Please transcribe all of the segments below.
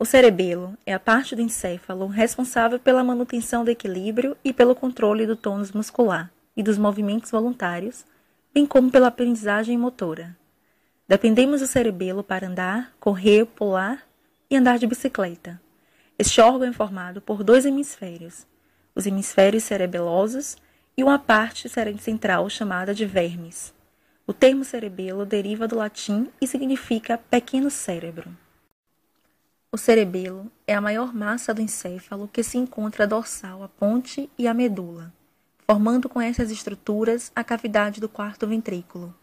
O cerebelo é a parte do encéfalo responsável pela manutenção do equilíbrio e pelo controle do tônus muscular e dos movimentos voluntários, bem como pela aprendizagem motora. Dependemos do cerebelo para andar, correr, pular e andar de bicicleta. Este órgão é formado por dois hemisférios, os hemisférios cerebelosos e uma parte central chamada de vermes. O termo cerebelo deriva do latim e significa pequeno cérebro. O cerebelo é a maior massa do encéfalo que se encontra dorsal à ponte e à medula, formando com essas estruturas a cavidade do quarto ventrículo.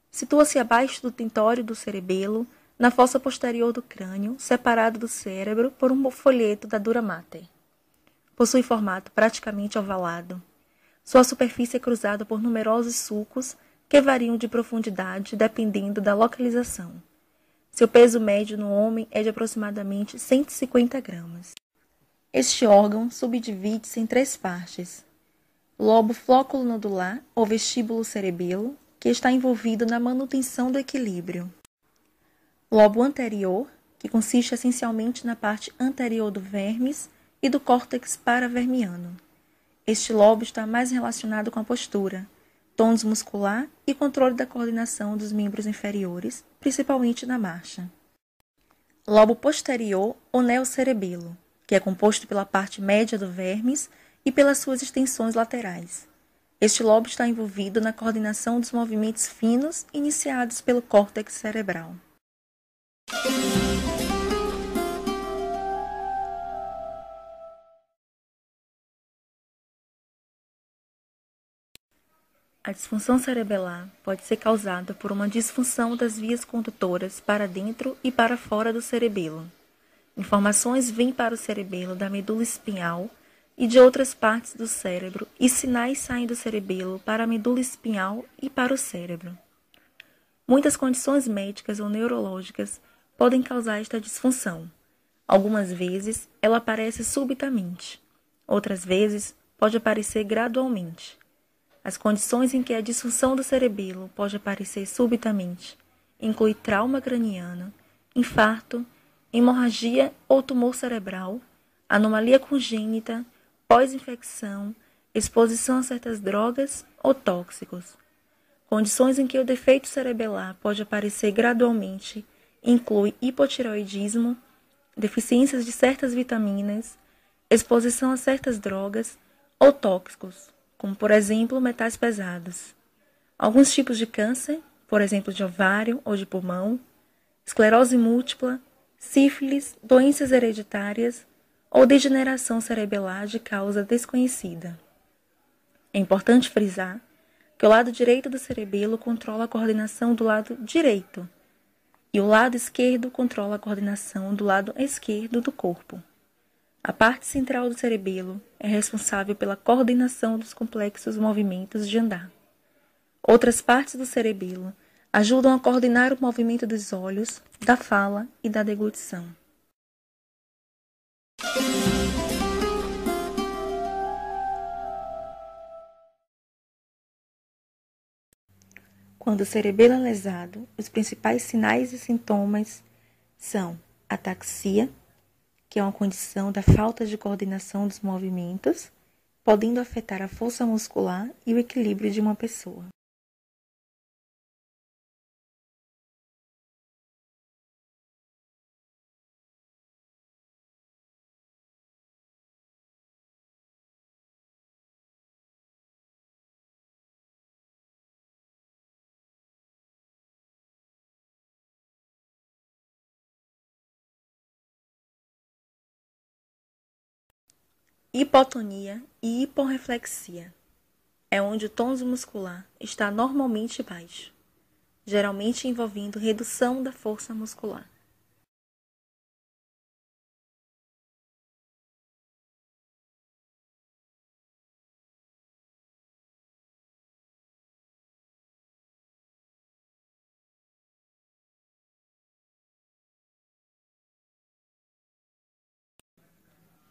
Situa-se abaixo do tentório do cerebelo, na fossa posterior do crânio, separado do cérebro por um folheto da dura mater. Possui formato praticamente ovalado. Sua superfície é cruzada por numerosos sulcos que variam de profundidade dependendo da localização. Seu peso médio no homem é de aproximadamente 150 gramas. Este órgão subdivide-se em três partes. Lobo flóculo-nodular, ou vestíbulo cerebelo, que está envolvido na manutenção do equilíbrio. Lobo anterior, que consiste essencialmente na parte anterior do vermes e do córtex paravermiano. Este lobo está mais relacionado com a postura, tônus muscular e controle da coordenação dos membros inferiores, principalmente na marcha. Lobo posterior ou neocerebelo, que é composto pela parte média do vermes e pelas suas extensões laterais. Este lobo está envolvido na coordenação dos movimentos finos iniciados pelo córtex cerebral. A disfunção cerebelar pode ser causada por uma disfunção das vias condutoras para dentro e para fora do cerebelo. Informações vêm para o cerebelo da medula espinhal e de outras partes do cérebro e sinais saem do cerebelo para a medula espinhal e para o cérebro. Muitas condições médicas ou neurológicas podem causar esta disfunção. Algumas vezes ela aparece subitamente, outras vezes pode aparecer gradualmente. As condições em que a disfunção do cerebelo pode aparecer subitamente incluem trauma craniano, infarto, hemorragia ou tumor cerebral, anomalia congênita, pós-infecção, exposição a certas drogas ou tóxicos. Condições em que o defeito cerebelar pode aparecer gradualmente incluem hipotireoidismo, deficiências de certas vitaminas, exposição a certas drogas ou tóxicos, como, por exemplo, metais pesados. Alguns tipos de câncer, por exemplo, de ovário ou de pulmão, esclerose múltipla, sífilis, doenças hereditárias ou degeneração cerebelar de causa desconhecida. É importante frisar que o lado direito do cerebelo controla a coordenação do lado direito e o lado esquerdo controla a coordenação do lado esquerdo do corpo. A parte central do cerebelo é responsável pela coordenação dos complexos movimentos de andar. Outras partes do cerebelo ajudam a coordenar o movimento dos olhos, da fala e da deglutição. Quando o cerebelo é lesado, os principais sinais e sintomas são ataxia, que é uma condição da falta de coordenação dos movimentos, podendo afetar a força muscular e o equilíbrio de uma pessoa. Hipotonia e hiporreflexia é onde o tônus muscular está normalmente baixo, geralmente envolvendo redução da força muscular.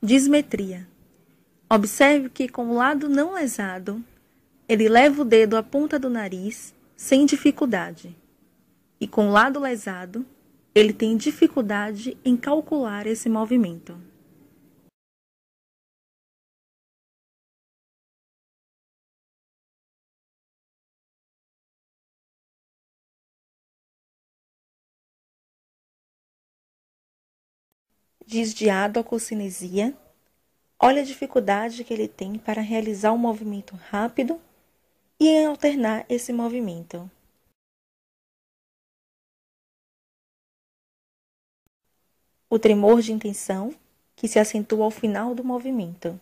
Dismetria. Observe que com o lado não lesado, ele leva o dedo à ponta do nariz sem dificuldade. E com o lado lesado, ele tem dificuldade em calcular esse movimento. Desviado à cocinesia, olha a dificuldade que ele tem para realizar um movimento rápido e em alternar esse movimento. O tremor de intenção, que se acentua ao final do movimento.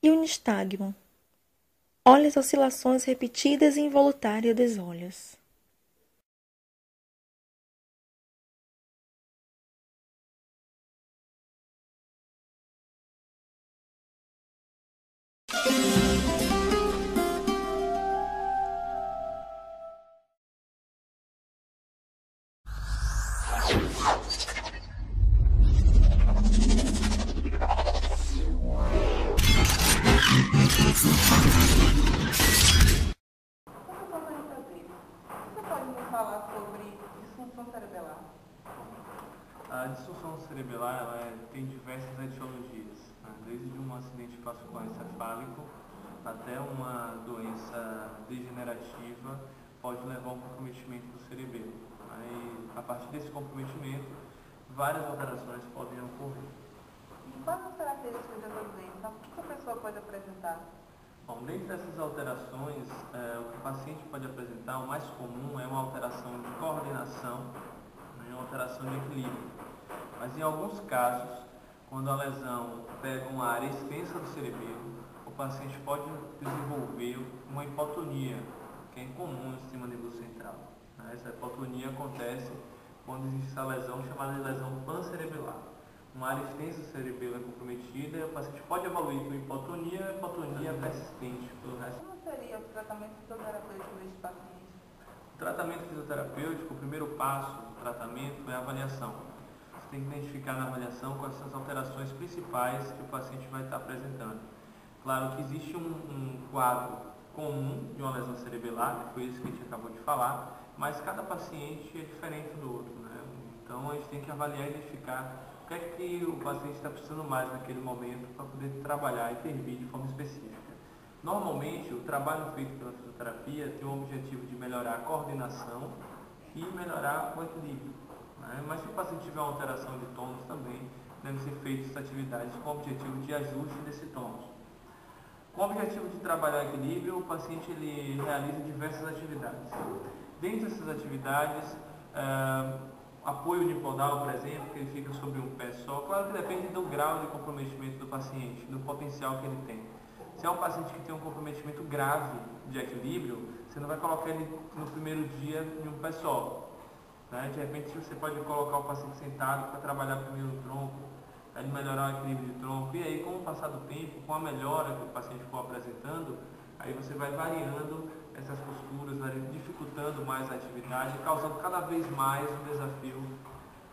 E o nistagmo. Olha as oscilações repetidas e involuntárias dos olhos. Você pode me falar sobre disfunção cerebelar? A disfunção cerebelar tem diversas etiologias, né? Desde um acidente vascular encefálico até uma doença degenerativa pode levar a um comprometimento do cerebelo. E a partir desse comprometimento, várias alterações podem ocorrer. E quais as características dessa doença? O que a pessoa pode apresentar? Bom, dentre essas alterações, o que o paciente pode apresentar, o mais comum é uma alteração de coordenação, né, uma alteração de equilíbrio. Mas em alguns casos, quando a lesão pega uma área extensa do cerebelo, o paciente pode desenvolver uma hipotonia, que é incomum no sistema nervoso central. Essa hipotonia acontece quando existe essa lesão chamada de lesão pancerebelar. Uma área extensa do cerebelo é comprometida e o paciente pode evoluir com hipotonia persistente pelo resto. Como seria o tratamento fisioterapêutico deste paciente? O tratamento fisioterapêutico, o primeiro passo do tratamento é a avaliação. Você tem que identificar na avaliação quais são as alterações principais que o paciente vai estar apresentando. Claro que existe um quadro comum de uma lesão cerebelar, que foi isso que a gente acabou de falar, mas cada paciente é diferente do outro, né? Então a gente tem que avaliar e identificar o que é que o paciente está precisando mais naquele momento para poder trabalhar e intervir de forma específica. Normalmente, o trabalho feito pela fisioterapia tem o objetivo de melhorar a coordenação e melhorar o equilíbrio, né? Mas se o paciente tiver uma alteração de tônus também, devem ser feitas atividades com o objetivo de ajuste desse tônus. Com o objetivo de trabalhar o equilíbrio, o paciente ele realiza diversas atividades. Dentre essas atividades, apoio unipodal, por exemplo, que ele fica sobre um pé só. Claro que depende do grau de comprometimento do paciente, do potencial que ele tem. Se é um paciente que tem um comprometimento grave de equilíbrio, você não vai colocar ele no primeiro dia em um pé só, né? De repente você pode colocar o paciente sentado para trabalhar primeiro o tronco, para ele melhorar o equilíbrio de tronco. E aí, com o passar do tempo, com a melhora que o paciente for apresentando, aí você vai variando essas posturas, dificultando mais a atividade, causando cada vez mais um desafio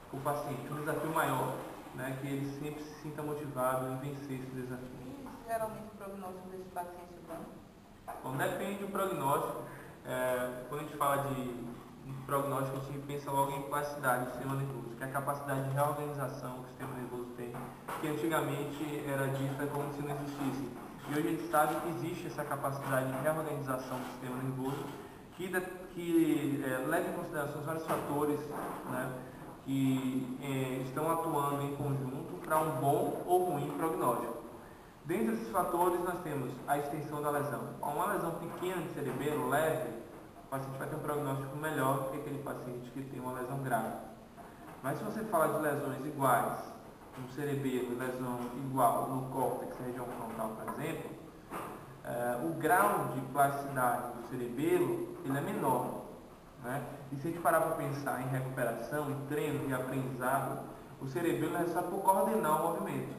para o paciente, um desafio maior, né? Que ele sempre se sinta motivado em vencer esse desafio. E geralmente o prognóstico desse paciente é bom? Bom, depende do prognóstico. Quando a gente fala de prognóstico, a gente pensa logo em plasticidade do sistema nervoso, que é a capacidade de reorganização que o sistema nervoso tem, que antigamente era dita como se não existisse. E hoje a gente sabe que existe essa capacidade de reorganização do sistema nervoso, que leva em consideração vários fatores, né, que estão atuando em conjunto para um bom ou ruim prognóstico. Dentre esses fatores, nós temos a extensão da lesão. Uma lesão pequena de cerebelo, leve, o paciente vai ter um prognóstico melhor do que aquele paciente que tem uma lesão grave. Mas se você fala de lesões iguais no cerebelo, lesão igual no córtex, na região frontal, por exemplo, o grau de plasticidade do cerebelo ele é menor, né? E se a gente parar para pensar em recuperação, em treino e aprendizado, o cerebelo é só por coordenar o movimento.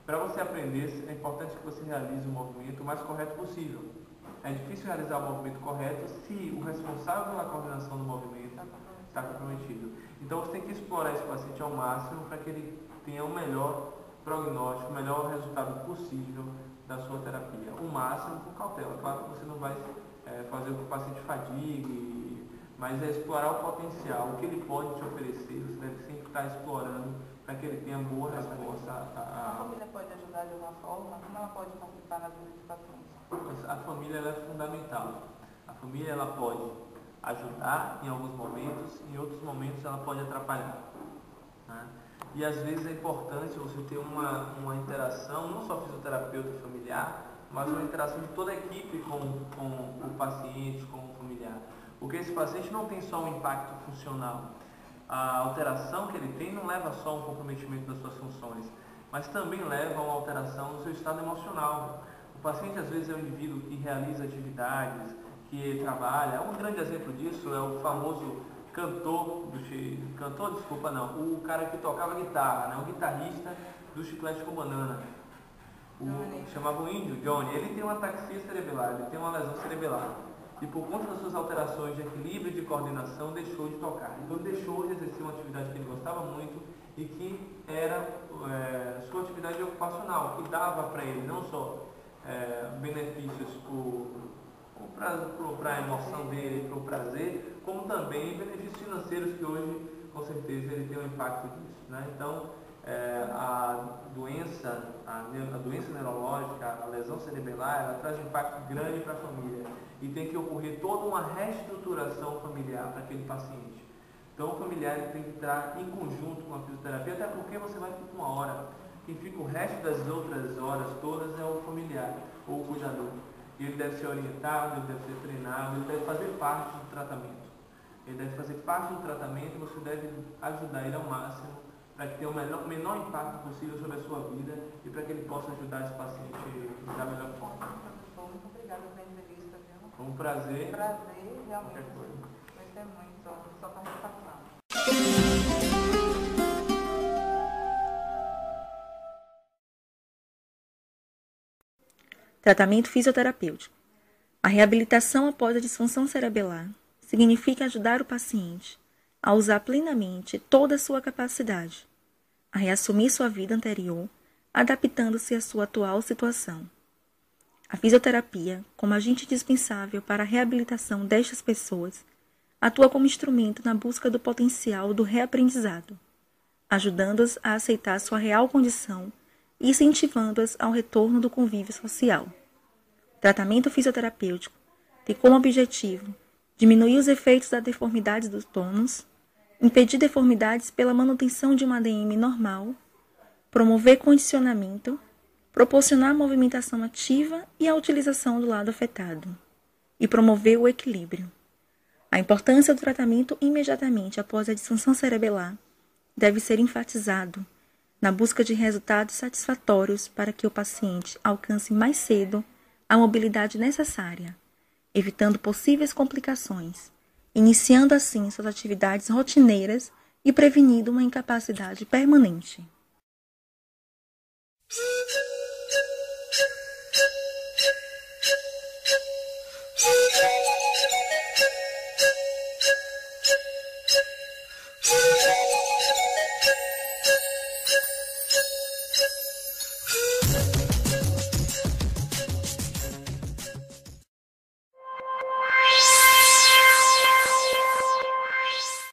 Para você aprender, é importante que você realize o movimento o mais correto possível. é difícil realizar o movimento correto se o responsável pela coordenação do movimento está comprometido. Então você tem que explorar esse paciente ao máximo para que ele tenha o melhor prognóstico, o melhor resultado possível da sua terapia. O máximo com cautela. Claro que você não vai fazer com que o paciente fadigue, mas é explorar o potencial, o que ele pode te oferecer. Você deve sempre estar explorando para que ele tenha boa resposta. A família pode ajudar de alguma forma? Como ela pode participar na vida dos pacientes? A família ela é fundamental. A família ela pode ajudar em alguns momentos, em outros momentos ela pode atrapalhar, né? E às vezes é importante você ter uma interação, não só fisioterapeuta e familiar, mas uma interação de toda a equipe com o paciente, com o familiar. Porque esse paciente não tem só um impacto funcional. A alteração que ele tem não leva só a um comprometimento das suas funções, mas também leva a uma alteração no seu estado emocional. O paciente às vezes é um indivíduo que realiza atividades, que trabalha. Um grande exemplo disso é o famoso o cara que tocava guitarra, né? O guitarrista do Chiclete com Banana. Chamava o índio, Johnny. Ele tem uma ataxia cerebelar, ele tem uma lesão cerebelar. E por conta das suas alterações de equilíbrio e de coordenação, deixou de tocar. Então ele deixou de exercer uma atividade que ele gostava muito e que era sua atividade ocupacional, que dava para ele não só benefícios para a emoção dele, para o prazer, como também benefícios financeiros que hoje, com certeza, ele tem um impacto disso, né? Então, a doença neurológica, a lesão cerebelar, ela traz um impacto grande para a família e tem que ocorrer toda uma reestruturação familiar para aquele paciente. Então, o familiar tem que entrar em conjunto com a fisioterapia, até porque você vai ficar 1 hora. Quem fica o resto das outras horas todas é o familiar ou o cuidador. E ele deve ser orientado, ele deve ser treinado, ele deve fazer parte do tratamento. Ele deve fazer parte do tratamento e você deve ajudar ele ao máximo para que tenha o menor impacto possível sobre a sua vida e para que ele possa ajudar esse paciente da melhor forma. Professor, muito obrigada pela entrevista, viu? Foi um prazer. Prazer, realmente. Gostei muito da sua participação. Tratamento fisioterapêutico. A reabilitação após a disfunção cerebelar significa ajudar o paciente a usar plenamente toda a sua capacidade, a reassumir sua vida anterior, adaptando-se à sua atual situação. A fisioterapia, como agente indispensável para a reabilitação destas pessoas, atua como instrumento na busca do potencial do reaprendizado, ajudando-as a aceitar sua real condição e incentivando-as ao retorno do convívio social. O tratamento fisioterapêutico tem como objetivo diminuir os efeitos da deformidade dos tônus, impedir deformidades pela manutenção de uma ADM normal, promover condicionamento, proporcionar movimentação ativa e a utilização do lado afetado, e promover o equilíbrio. A importância do tratamento imediatamente após a disfunção cerebelar deve ser enfatizado na busca de resultados satisfatórios para que o paciente alcance mais cedo a mobilidade necessária, evitando possíveis complicações, iniciando assim suas atividades rotineiras e prevenindo uma incapacidade permanente.